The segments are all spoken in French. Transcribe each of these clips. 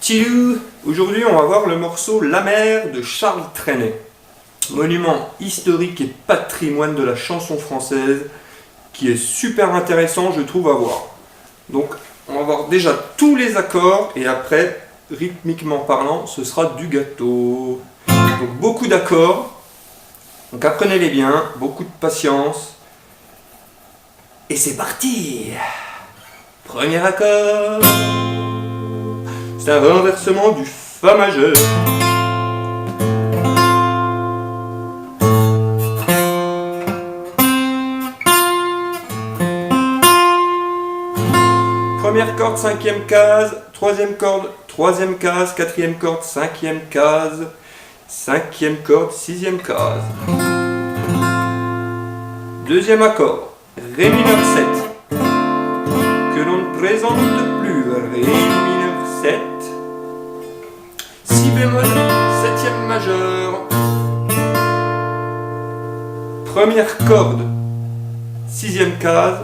Petit loup, aujourd'hui on va voir le morceau La Mer de Charles Trenet, monument historique et patrimoine de la chanson française, qui est super intéressant je trouve à voir. Donc on va voir déjà tous les accords et après, rythmiquement parlant, ce sera du gâteau. Donc beaucoup d'accords, donc apprenez-les bien, beaucoup de patience. Et c'est parti! Premier accord, c'est un renversement du Fa majeur. Première corde, cinquième case, troisième corde, troisième case, quatrième corde, cinquième case, cinquième corde, sixième case. Deuxième accord, Ré mineur 7, que l'on ne présente plus, Ré mineur 7, Si bémol, septième majeur. Première corde, sixième case,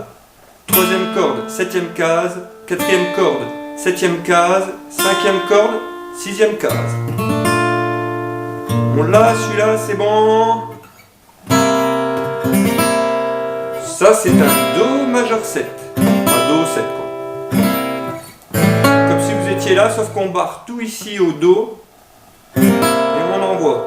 troisième corde, septième case, quatrième corde, septième case, cinquième corde, sixième case. On l'a, celui-là, c'est bon. Ça, c'est un Do majeur 7. Un Do 7, quoi. Comme si vous étiez là, sauf qu'on barre tout ici au Do et on envoie.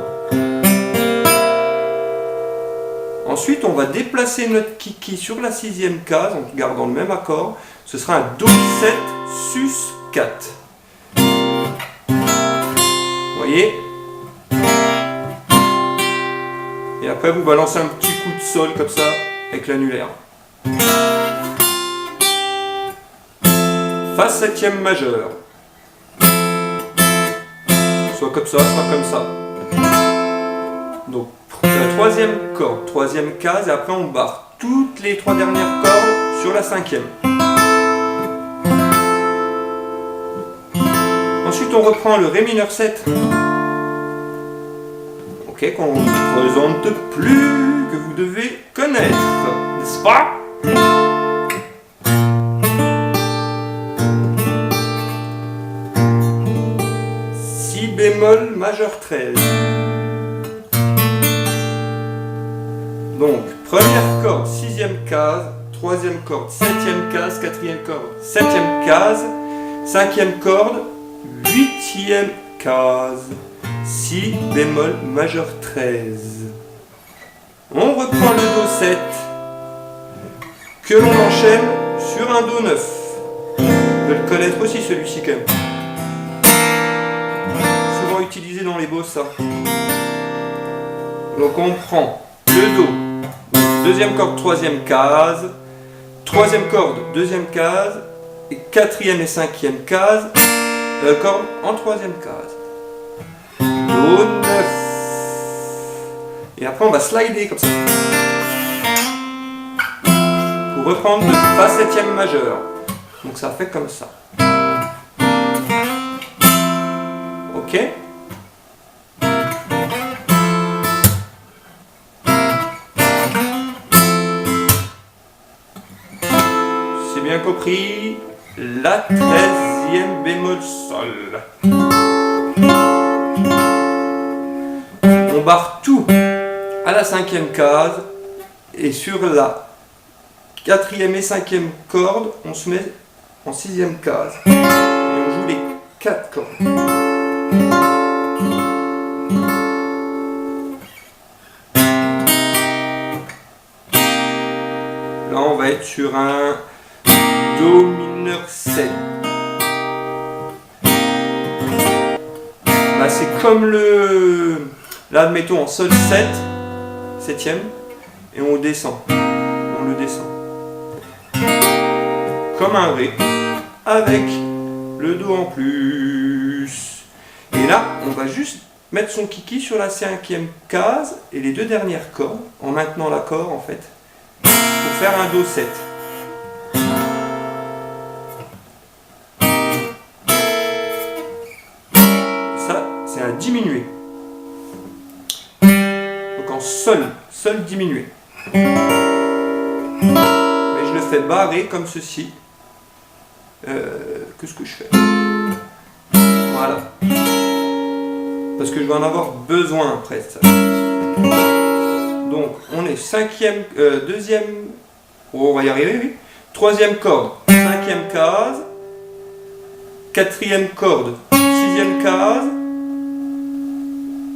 Ensuite, on va déplacer notre kiki sur la sixième case en gardant le même accord. Ce sera un Do 7 sus 4. Vous voyez? Et après, vous balancez un petit coup de sol comme ça avec l'annulaire. Fa septième majeur. Soit comme ça, soit comme ça. Donc, la troisième corde, troisième case, et après on barre toutes les trois dernières cordes sur la cinquième. Ensuite on reprend le Ré mineur 7. Ok, qu'on ne présente plus, que vous devez connaître, n'est-ce pas? Si bémol majeur 13. Donc, première corde, sixième case, troisième corde, septième case, quatrième corde, septième case, cinquième corde, huitième case, Si bémol majeur 13. On reprend le Do 7, que l'on enchaîne sur un Do 9. Vous devez le connaître aussi celui-ci quand même. Souvent utilisé dans les bossa. Donc on prend le Do. Deuxième corde, troisième case, troisième corde, deuxième case, et quatrième et cinquième case, corde en troisième case. Do 9. Et après on va slider comme ça. Pour reprendre le Fa septième majeur. Donc ça fait comme ça. Ok? Bien compris, la 13e bémol sol. On barre tout à la cinquième case et sur la quatrième et cinquième corde, on se met en sixième case et on joue les 4 cordes. Là, on va être sur un Do mineur 7. Là c'est comme le... Là admettons en Sol 7, septième, et on descend. On le descend. Comme un Ré, avec le Do en plus. Et là, on va juste mettre son kiki sur la cinquième case et les deux dernières cordes, en maintenant l'accord en fait, pour faire un Do 7. C'est un diminué. Donc en sol diminué. Mais je le fais barré comme ceci. Qu'est-ce que je fais? Voilà. Parce que je vais en avoir besoin après ça. Donc on est cinquième, deuxième, oh, on va y arriver, oui. Troisième corde, cinquième case. Quatrième corde, sixième case.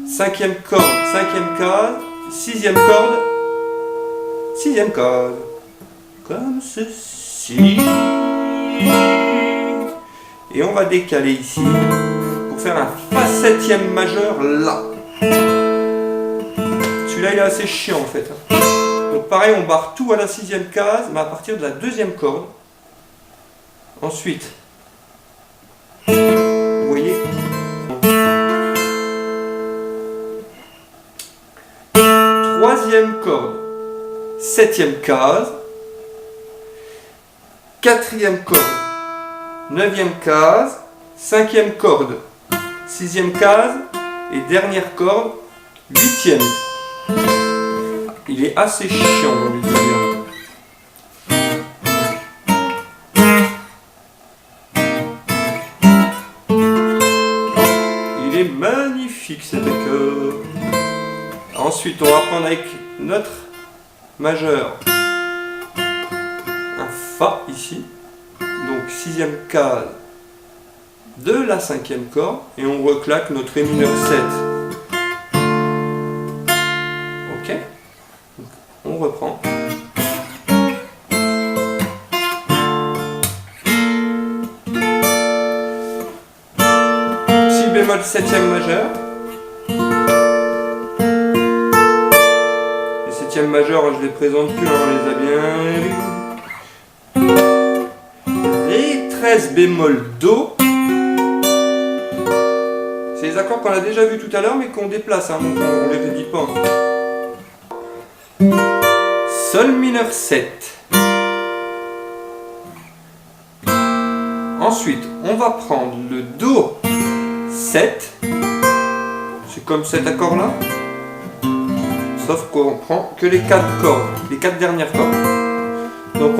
Cinquième corde, cinquième case. Sixième corde, sixième case. Comme ceci. Et on va décaler ici pour faire un fa septième majeur là. Celui-là il est assez chiant en fait. Donc pareil, on barre tout à la sixième case, mais à partir de la deuxième corde. Ensuite, vous voyez, troisième corde, septième case, quatrième corde, neuvième case, cinquième corde, sixième case et dernière corde, huitième. Il est assez chiant, on lui dit bien. Il est magnifique cet accord. Ensuite, on va prendre avec notre majeur un Fa ici. Donc sixième case de la cinquième corde et on reclaque notre Ré mineur 7. Ok, donc, on reprend. Si bémol septième majeur. Les septièmes majeurs, je les présente plus, on les a bien vus. 13 bémol Do, c'est les accords qu'on a déjà vus tout à l'heure mais qu'on déplace, hein, donc on ne les redit pas. Sol mineur 7. Ensuite, on va prendre le Do 7, c'est comme cet accord-là, sauf qu'on prend que les 4 cordes, les 4 dernières cordes. Donc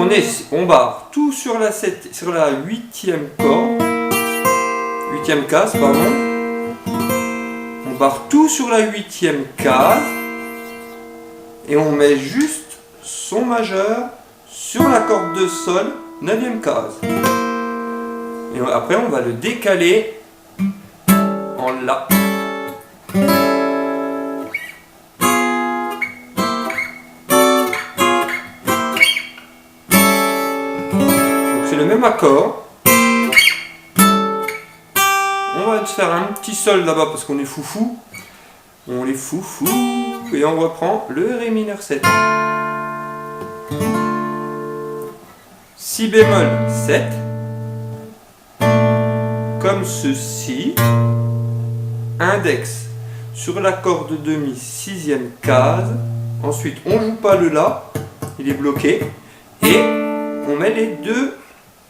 on barre tout sur la 8e corde, 8e case, pardon. On barre tout sur la 8e case et on met juste son majeur sur la corde de Sol, 9e case. Et après on va le décaler en La. Le même accord. On va se faire un petit sol là-bas parce qu'on est foufou. On est foufou. Et on reprend le Ré mineur 7. Si bémol 7. Comme ceci. Index sur la corde de Mi, 6e case. Ensuite, on joue pas le La. Il est bloqué. Et on met les deux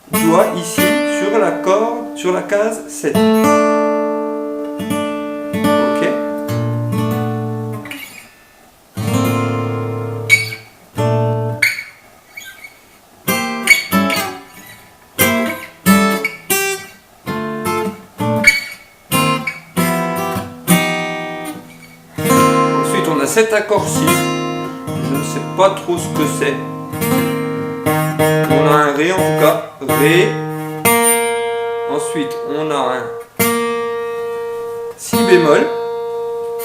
doigt ici sur la corde, sur la case 7. Ok. Ensuite, on a cet accord-ci. Je ne sais pas trop ce que c'est. On a un Ré en tout cas, Ré. Ensuite, on a un Si bémol.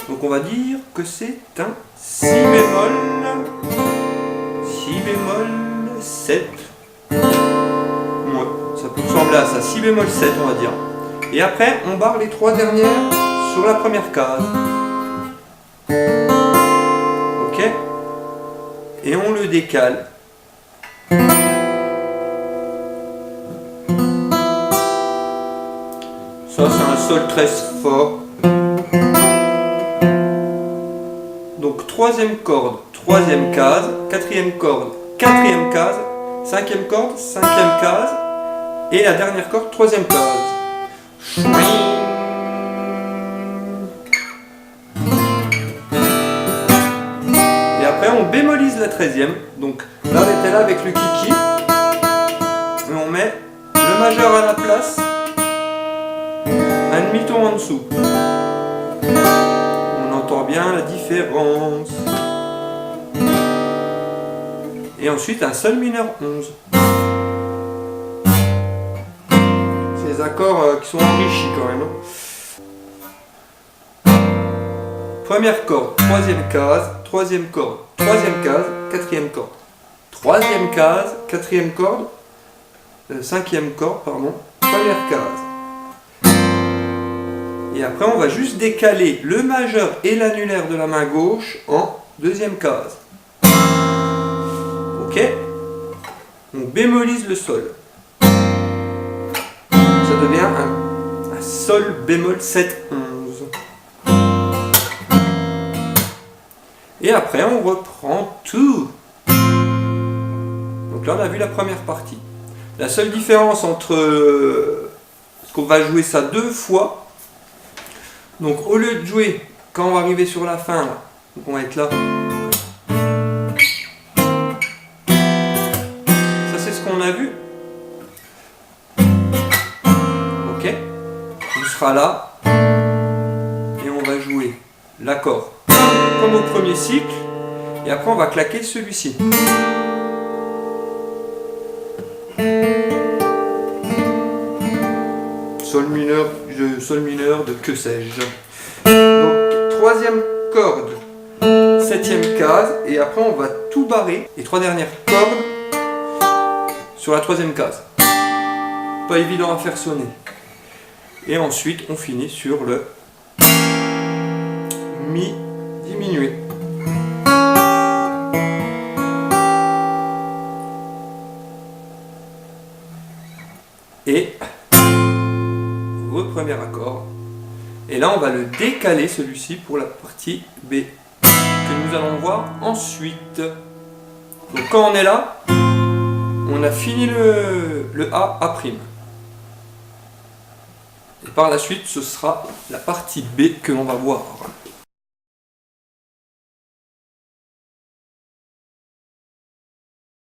Donc on va dire que c'est un Si bémol. Si bémol 7. Ouais, ça peut ressembler à ça. Si bémol 7, on va dire. Et après, on barre les 3 dernières sur la première case. Ok. Et on le décale. Ça c'est un Sol très fort. Donc troisième corde, troisième case, quatrième corde, quatrième case, cinquième corde, cinquième case, et la dernière corde, troisième case. Et après on bémolise la 13e. Donc là on était là avec le kiki. Et on met le majeur à la place. Un demi-ton en dessous. On entend bien la différence. Et ensuite un sol mineur 11. C'est des accords qui sont enrichis quand même. Première corde, troisième case, troisième corde, troisième case, quatrième corde. Troisième case, quatrième corde, cinquième corde, pardon, première case. Et après on va juste décaler le majeur et l'annulaire de la main gauche en deuxième case. Ok? On bémolise le sol. Ça devient un sol bémol 7-11. Et après on reprend tout. Donc là on a vu la première partie. La seule différence entre ce qu'on va jouer ça deux fois. Donc au lieu de jouer quand on va arriver sur la fin, là, donc on va être là. Ça c'est ce qu'on a vu. Ok. On sera là et on va jouer l'accord comme au premier cycle, et après on va claquer celui-ci. Sol mineur de que sais-je. Donc troisième corde, septième case, et après on va tout barrer, et trois dernières cordes sur la troisième case. Pas évident à faire sonner. Et ensuite on finit sur le mi diminué. Et premier accord. Et là on va le décaler celui-ci pour la partie B que nous allons voir ensuite. Donc quand on est là, on a fini le A, A'. Et par la suite ce sera la partie B que l'on va voir.